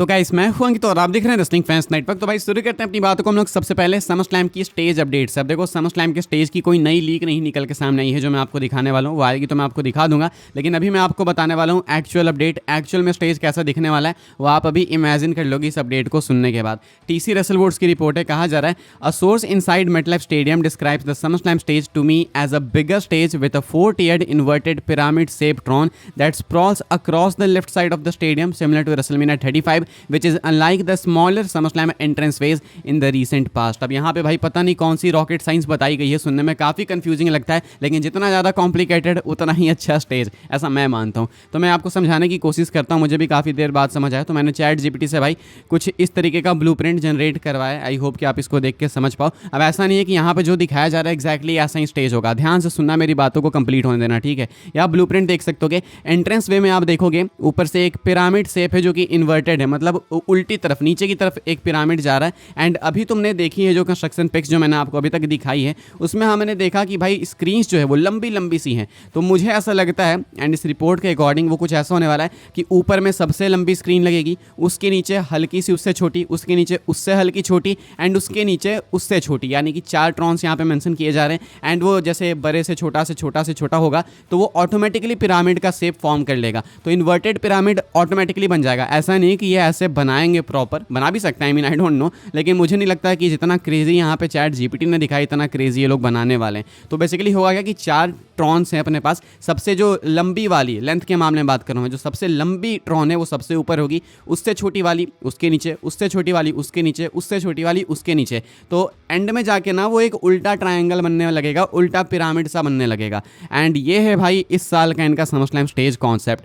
तो गाइस मैं हूं अंकित और आप देख रहे हैं रेसलिंग फैंस नेटवर्क। तो भाई शुरू करते हैं अपनी बातों को हम लोग सबसे पहले समरस्लैम की स्टेज अपडेट्स। अब देखो समरस्लैम के स्टेज की कोई नई लीक नहीं निकल के सामने आई है जो मैं आपको दिखाने वाला हूँ, वो आएगी तो मैं आपको दिखा दूंगा। लेकिन अभी मैं आपको बताने वाला हूँ एक्चुअल अपडेट, एक्चुअल में स्टेज कैसा दिखने वाला है वो आप अभी इमेजिन कर लोगे इस अपडेट को सुनने के बाद। टीसी रेसलवुड्स की रिपोर्ट है, कहा जा रहा है a source inside MetLife stadium describes the SummerSlam stage to me as a bigger stage with a 4-tiered inverted pyramid shaped throne that sprawls across the left side of the stadium similar to WrestleMania 35 which is unlike the smaller SummerSlam entranceways in the recent past। अब यहाँ पे भाई पता नहीं कौन सी rocket science बताई गई है, सुनने में काफ़ी कंफ्यूजिंग लगता है, लेकिन जितना ज़्यादा कॉम्प्लिकेटेड उतना ही अच्छा स्टेज, ऐसा मैं मानता हूँ। तो मैं आपको समझाने की कोशिश करता हूँ, मुझे भी काफ़ी देर बाद समझ आया, तो मैंने चैट जीपीटी से भाई कुछ इस तरीके का ब्लूप्रिंट जनरेट करवाया। आई होप कि आप इसको देख के समझ पाओ। अब ऐसा नहीं है कि यहाँ पे जो दिखाया जा रहा है एग्जैक्टली ऐसा ही स्टेज होगा, ध्यान से सुनना, मेरी बातों को कंप्लीट होने देना, ठीक है। या ब्लूप्रिंट देख सकते हो, एंट्रेंस वे में आप देखोगे ऊपर से एक पिरामिड शेप है जो कि इन्वर्टेड है, मतलब उल्टी तरफ नीचे की तरफ एक पिरामिड जा रहा है। एंड अभी तुमने देखी है जो कंस्ट्रक्शन पिक्स जो मैंने आपको अभी तक दिखाई है उसमें हमने देखा कि भाई स्क्रीन्स जो है वो लंबी लंबी सी हैं। तो मुझे ऐसा लगता है एंड इस रिपोर्ट के अकॉर्डिंग वो कुछ ऐसा होने वाला है कि ऊपर में सबसे लंबी स्क्रीन लगेगी, उसके नीचे हल्की सी उससे छोटी, उसके नीचे उससे हल्की छोटी एंड उसके नीचे उससे छोटी, यानी कि 4 ट्रॉन्स यहाँ पे मेंशन किए जा रहे हैं। एंड वो जैसे बड़े से छोटा से छोटा से छोटा होगा तो वो ऑटोमेटिकली पिरामिड का शेप फॉर्म कर लेगा, तो इन्वर्टेड पिरामिड ऑटोमेटिकली बन जाएगा। ऐसा नहीं कि ये ऐसे बनाएंगे, प्रॉपर बना भी सकते हैं, I mean I don't know, लेकिन मुझे नहीं लगता कि जितना क्रेजी यहाँ पे चैट जीपीटी ने दिखाई इतना क्रेजी ये लोग बनाने वाले हैं। तो बेसिकली होगा क्या कि 4 ट्रॉन्स हैं अपने पास, सबसे जो लंबी वाली लेंथ के मामले में बात कर रहा हूँ, जो सबसे लंबी ट्रॉन है वो सबसे ऊपर होगी, उससे छोटी वाली उसके नीचे, उससे छोटी वाली उसके नीचे, उससे छोटी वाली उसके नीचे। तो एंड में जाके ना वो एक उल्टा ट्रायंगल बनने लगेगा, उल्टा पिरामिड सा बनने लगेगा। एंड ये है भाई इस साल का इनका समरस्लैम स्टेज कॉन्सेप्ट।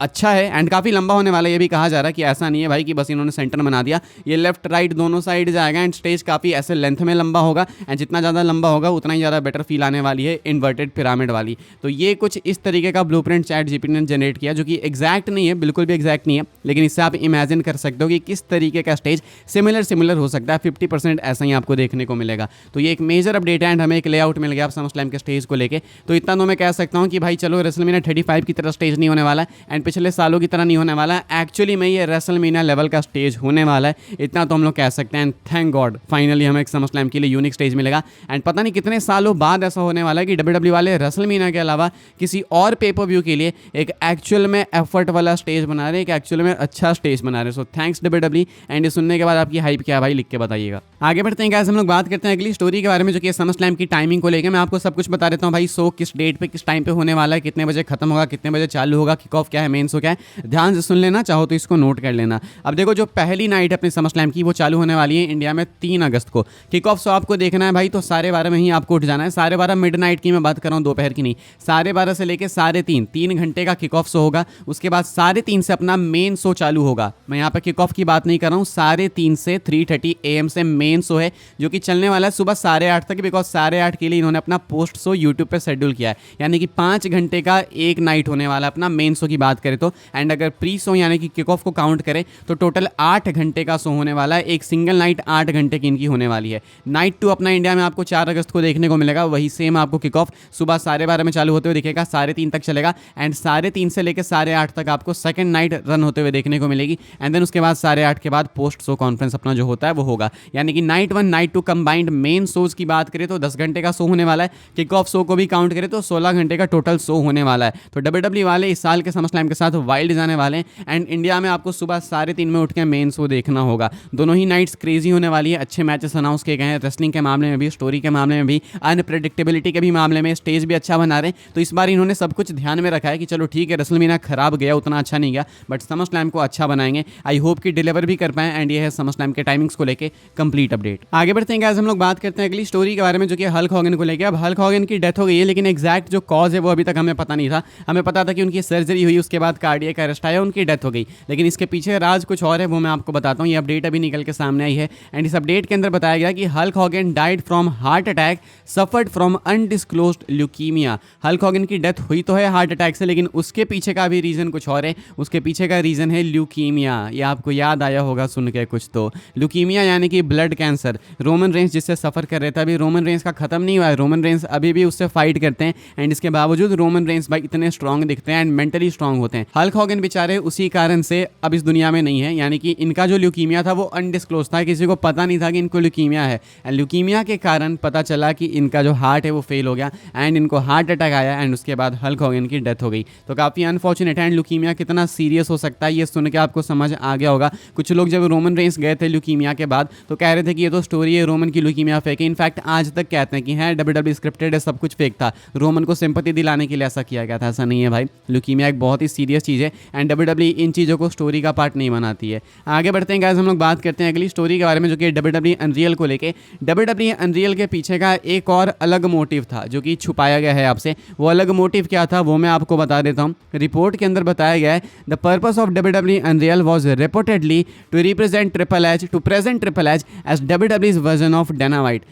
अच्छा है एंड काफ़ी लंबा होने वाला है, ये भी कहा जा रहा है कि ऐसा नहीं है भाई कि बस इन्होंने सेंटर बना दिया, ये लेफ्ट राइट दोनों साइड जाएगा एंड स्टेज काफ़ी ऐसे लेंथ में लंबा होगा। एंड जितना ज़्यादा लंबा होगा उतना ही ज़्यादा बेटर फील आने वाली है इन्वर्टेड पिरामिड वाली। तो ये कुछ इस तरीके का ब्लूप्रिंट चैट जीपीटी ने जनरेट किया, जो कि एग्जैक्ट नहीं है, बिल्कुल भी एग्जैक्ट नहीं है, लेकिन इससे आप इमेजिन कर सकते हो कि किस तरीके का स्टेज सिमिलर हो सकता है। 50% ऐसा ही आपको देखने को मिलेगा। तो ये एक मेजर अपडेट है एंड हमें एक लेआउट मिल गया आप समरस्लैम के स्टेज को लेके। तो इतना तो मैं कह सकता हूँ कि भाई चलो रेसलमेनिया 35 की तरह स्टेज नहीं होने वाला है एंड पिछले सालों की तरह नहीं होने वाला है, एक्चुअली में ये रेसलमेनिया लेवल का स्टेज होने वाला है, इतना तो हम लोग कह सकते हैं। थैंक गॉड फाइनली हमें एक समरस्लैम के लिए यूनिक स्टेज मिलेगा। एंड पता नहीं कितने सालों बाद ऐसा होने वाला है कि डब्ल्यूडब्ल्यू वाले रेसलमेनिया के अलावा किसी और पेपर व्यू के लिए एक एक्चुअल में एफर्ट वाला स्टेज बना रहे हैं, एक एक्चुअल में अच्छा स्टेज बना रहे हैं। So thanks WW. एंड ये सुनने के बाद आपकी हाइप क्या भाई लिख के बताइएगा। आगे बढ़ते हैं गाइस, हम लोग बात करते हैं अगली स्टोरी के बारे में जो कि समरस्लैम की टाइमिंग को लेकर। मैं आपको सब कुछ बता देता हूँ भाई, शो किस डेट पे किस टाइम पे होने वाला है, कितने बजे खत्म होगा, कितने बजे चालू होगा, किक ऑफ क्या है, मेन शो क्या है, ध्यान से सुन लेना, चाहो तो इसको नोट कर लेना। अब देखो जो पहली नाइट है अपनी समरस्लैम की वो चालू होने वाली है इंडिया में 3 अगस्त को। किक ऑफ शो आपको देखना है भाई तो 12:30 में ही आपको उठ जाना है। 12:30 मिडनाइट की मैं बात कर रहा हूँ, दोपहर की नहीं, 12:30 से लेकर 3:30 3 घंटे का किक ऑफ शो होगा। उसके बाद 3:30 से अपना मेन शो चालू होगा। मैं यहाँ पर किक ऑफ की बात नहीं कर रहा हूँ, 3:30 से 3:30 AM से मेन शो है जो कि चलने वाला है सुबह 8:30 तक, बिकॉज 8:30 के लिए इन्होंने अपना पोस्ट शो यूट्यूब पे शेड्यूल किया है, यानी कि 5 घंटे का एक नाइट होने वाला है अपना मेन शो की बात करें तो। एंड अगर प्री शो यानी कि किक ऑफ को काउंट करें तो टोटल 8 घंटे का शो होने वाला है, एक सिंगल नाइट 8 घंटे की इनकी होने वाली है। नाइट 2 अपना इंडिया में आपको 4 अगस्त को देखने को मिलेगा, वही सेम आपको किक ऑफ सुबह 12:30 में चालू होते हुए दिखेगा, 3:30 तक चलेगा। एंड 3:30 से लेकर 8:30 तक आपको सेकंड नाइट रन होते हुए देखने को मिलेगी। एंड देन उसके बाद 8:30 के बाद पोस्ट शो कॉन्फ्रेंस अपना जो होता है वो होगा, यानी कि night 1 night 2 combined main shows की बात करें तो 10 घंटे का शो होने वाला है। किक ऑफ शो को भी काउंट करें तो 16 घंटे का टोटल शो होने वाला है। तो डब्ल्यूडब्ल्यू वाले इस साल के समरस्लैम के साथ वाइल्ड जाने वाले हैं एंड इंडिया में आपको सुबह 3:30 में उठ के मेन शो देखना होगा। दोनों ही नाइट्स क्रेजी होने वाली है, अच्छे मैचेस अनाउंस किए गए हैं, रेसलिंग के मामले में भी, स्टोरी के मामले में भी, अनप्रेडिक्टेबिलिटी के भी मामले में, स्टेज भी अच्छा बना रहे हैं। तो इस बार इन्होंने सब कुछ ध्यान में रखा है कि चलो ठीक है रेसलमेनिया खराब गया, उतना अच्छा नहीं गया, बट समरस्लैम को अच्छा बनाएंगे। आई होप कि डिलीवर भी कर पाएं। एंड ये है समरस्लैम के टाइमिंग्स को लेकर कंप्लीट अपडेट। आगे बढ़ते हैं गाइस, हम लोग बात करते हैं अगली स्टोरी के बारे में जो कि हल्क हॉगन को लेकर। अब हल्क हॉगन की डेथ हो गई है, लेकिन एग्जैक्ट जो कॉज है वो अभी तक हमें पता नहीं था। हमें पता था कि उनकी सर्जरी हुई, उसके बाद कार्डियक अरेस्ट आया, उनकी डेथ हो गई, लेकिन इसके पीछे राज कुछ और है, वो मैं आपको बताता हूँ। ये अपडेट अभी निकल के सामने आई है एंड इस अपडेट के अंदर बताया गया कि Hulk Hogan died from heart attack suffered from undisclosed leukemia. Hulk Hogan की डेथ हुई तो है हार्ट अटैक से, लेकिन उसके पीछे का भी रीजन कुछ और है। उसके पीछे का रीजन है ल्यूकीमिया। ये आपको याद आया होगा सुन के कुछ तो, ल्यूकीमिया यानी कि ब्लड कैंसर। रोमन रेंस जिससे सफर कर रहे थे, अभी रोमन रेंस का खत्म नहीं हुआ है, रोमन रेंस अभी भी उससे फाइट करते हैं एंड इसके बावजूद रोमन रेंस भाई इतने स्ट्रांग दिखते हैं एंड मेंटली स्ट्रांग होते हैं। हल्क हॉगन बेचारे उसी कारण से अब इस दुनिया में में नहीं है, यानी कि इनका जो ल्यूकीमिया था वो अनडिस्क्लोज था, किसी को पता नहीं था कि इनको ल्यूकीमिया है। एंड ल्यूकीमिया के कारण पता चला कि इनका जो हार्ट है वो फेल हो गया एंड इनको हार्ट अटैक आया एंड उसके बाद हल्क होगन की डेथ हो गई। तो काफ़ी अनफॉर्चुनेट है। एंड ल्यूकीमिया कितना सीरियस हो सकता है ये सुन के आपको समझ आ गया होगा। कुछ लोग जब रोमन रेंस गए थे ल्यूकीमिया के बाद तो कह रहे थे कि ये तो स्टोरी है, रोमन की ल्यूकीमिया फेक है। इनफैक्ट आज तक कहते हैं कि है डब्ल्यूडब्ल्यू स्क्रिप्टेड है, सब कुछ फेक था, रोमन को सिंपैथी दिलाने के लिए ऐसा किया गया था। ऐसा नहीं है भाई, ल्यूकीमिया एक बहुत ही सीरियस चीज़ है एंड डब्ल्यूडब्ल्यू इन चीज़ों को स्टोरी का पार्ट नहीं बनाती है। आगे बढ़ते हैं गाइस, हम लोग बात करते हैं अगली स्टोरी के बारे में जो कि डब्ल्यूडब्ल्यू अनरियल को लेके। डब्ल्यूडब्ल्यू अनरियल के पीछे का एक और अलग मोटिव था जो कि छुपाया गया है आपसे। वो अलग मोटिव क्या था वो मैं आपको बता देता हूँ। रिपोर्ट के अंदर बताया गया है the purpose of WW unreal was reportedly to represent triple H to present triple H as डब्ल्यूडब्ल्यूज वर्जन ऑफ डायना व्हाइट।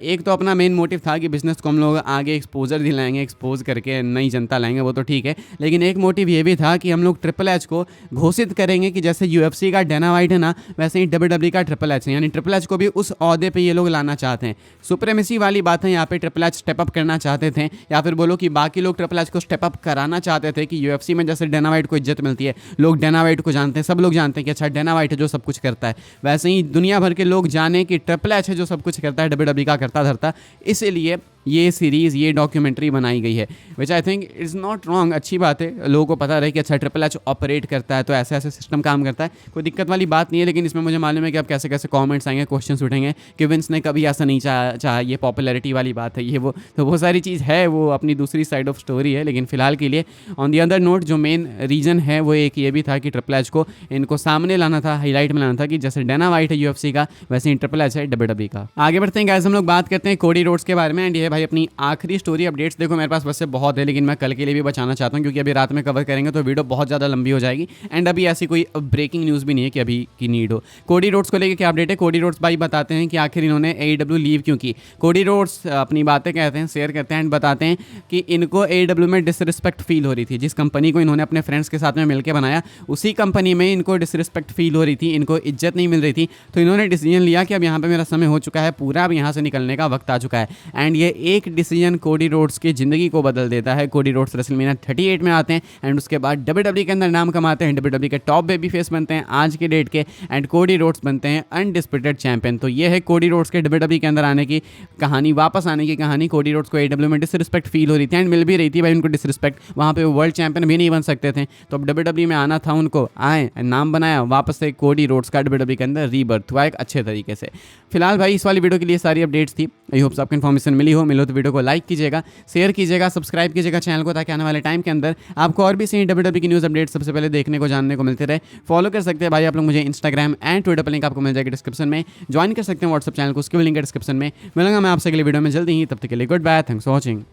एक तो अपना मेन मोटिव था कि बिजनेस को हम लोग आगे एक्सपोजर दिलाएंगे, एक्सपोज करके नई जनता लाएंगे, वो तो ठीक है, लेकिन एक मोटिव ये भी था कि हम लोग ट्रिपल एच को घोषित करेंगे कि जैसे यूएफसी का डायना व्हाइट है ना, वैसे ही डब्ल्यूडब्ल्यू का ट्रिपल एच है, यानी ट्रिपल एच को भी उस ओहदे पे ये लोग लाना चाहते हैं। सुप्रीमेसी वाली बात है, यहाँ पे ट्रिपल एच स्टेप अप करना चाहते थे, या फिर बोलो कि बाकी लोग ट्रिपल एच को स्टेप अप कराना चाहते थे कि यूएफसी में जैसे डायना व्हाइट को इज्जत मिलती है, लोग डायना व्हाइट को जानते हैं, सब लोग जानते हैं कि अच्छा डायना व्हाइट है जो सब कुछ करता है, वैसे ही दुनिया भर के लोग जाने कि ट्रिपल एच है जो सब कुछ करता है, डब्ल्यूडब्ल्यू का करता धरता। इसलिए ये सीरीज़, ये डॉक्यूमेंट्री बनाई गई है, which I think is not wrong. अच्छी बात है, लोगों को पता रहे कि अच्छा ट्रिपल एच ऑपरेट करता है तो ऐसे ऐसे सिस्टम काम करता है, कोई दिक्कत वाली बात नहीं है। लेकिन इसमें मुझे मालूम है कि अब कैसे कैसे कमेंट्स आएंगे, क्वेश्चंस उठेंगे कि विंस ने कभी ऐसा नहीं चाहा, ये पॉपुलैरिटी वाली बात है, ये वो, तो वो सारी चीज़ है, वो अपनी दूसरी साइड ऑफ स्टोरी है। लेकिन फिलहाल के लिए ऑन दी अदर नोट जो मेन रीज़न है वो एक ये भी था कि ट्रिपल एच को इनको सामने लाना था, हाईलाइट में लाना था कि जैसे डायना व्हाइट है यूएफसी का, वैसे ही ट्रिपल एच है डब्ल्यूडब्ल्यू का। आगे बढ़ते हैं गाइस, हम लोग बात करते हैं कोडी रोड्स के बारे में। एंड ये भाई अपनी आखिरी स्टोरी अपडेट्स, देखो मेरे पास वैसे बहुत है लेकिन मैं कल के लिए भी बचाना चाहता हूं क्योंकि अभी रात में कवर करेंगे तो वीडियो बहुत ज़्यादा लंबी हो जाएगी एंड अभी ऐसी कोई ब्रेकिंग न्यूज़ भी नहीं है कि अभी की नीड हो। कोडी रोड्स को लेकर क्या अपडेट है, कोडी रोड्स भाई बताते हैं कि आखिर इन्होंने AEW लीव क्यों की। कोडी रोड्स अपनी बातें कहते हैं, शेयर करते हैं एंड बताते हैं कि इनको AEW में डिसरिस्पेक्ट फील हो रही थी। जिस कंपनी को इन्होंने अपने फ्रेंड्स के साथ में मिलकर बनाया उसी कंपनी में इनको डिसरिस्पेक्ट फील हो रही थी, इनको इज्जत नहीं मिल रही थी, तो इन्होंने डिसीजन लिया कि अब यहाँ पर मेरा समय हो चुका है पूरा, अब यहाँ से निकलने का वक्त आ चुका है। एंड ये एक डिसीजन कोडी रोड्स की ज़िंदगी को बदल देता है। कोडी रोड्स रेसलमेनिया 38 में आते हैं एंड उसके बाद डब्ल्यूडब्ल्यू के अंदर नाम कमाते हैं, डब्ल्यूडब्ल्यू के टॉप बेबी फेस बनते हैं आज के डेट के एंड कोडी रोड्स बनते हैं अनडिस्प्यूटेड चैंपियन। तो ये है कोडी रोड्स के डब्ल्यूडब्ल्यू के अंदर आने की कहानी, वापस आने की कहानी। कोडी रोड्स को AEW में डिसरिस्पेक्ट फील हो रही थी एंड मिल भी रही थी भाई उनको डिसरिस्पेक्ट, वहाँ पे वो वर्ल्ड चैंपियन भी नहीं बन सकते थे, तो अब डब्ल्यूडब्ल्यू में आना था उनको, आए नाम बनाया, वापस से कोडी रोड्स का डब्ल्यूडब्ल्यू के अंदर रीबर्थ हुआ एक अच्छे तरीके से। फिलहाल भाई इस वाली वीडियो के लिए सारी अपडेट्स थी, आई होप आपको इन्फॉर्मेशन मिली तो वीडियो को लाइक कीजिएगा, शेयर कीजिएगा, सब्सक्राइब कीजिएगा चैनल को, ताकि आने वाले टाइम के अंदर आपको और भी सही डब्ल्यूडब्ल्यू की न्यूज़ अपडेट सबसे पहले देखने को, जानने को मिलते रहे। फॉलो कर सकते हैं भाई आप लोग मुझे इंस्टाग्राम एंड ट्विटर पर, लिंक आपको मिल जाएगा डिस्क्रिप्शन में। ज्वाइन कर सकते हैं व्हाट्सअप चैनल को, उसकी भी लिंक है डिस्क्रिप्शन में। मिलूंगा मैं आपसे अगले वीडियो में जल्दी ही, तब तक के लिए goodbye, thanks for watching.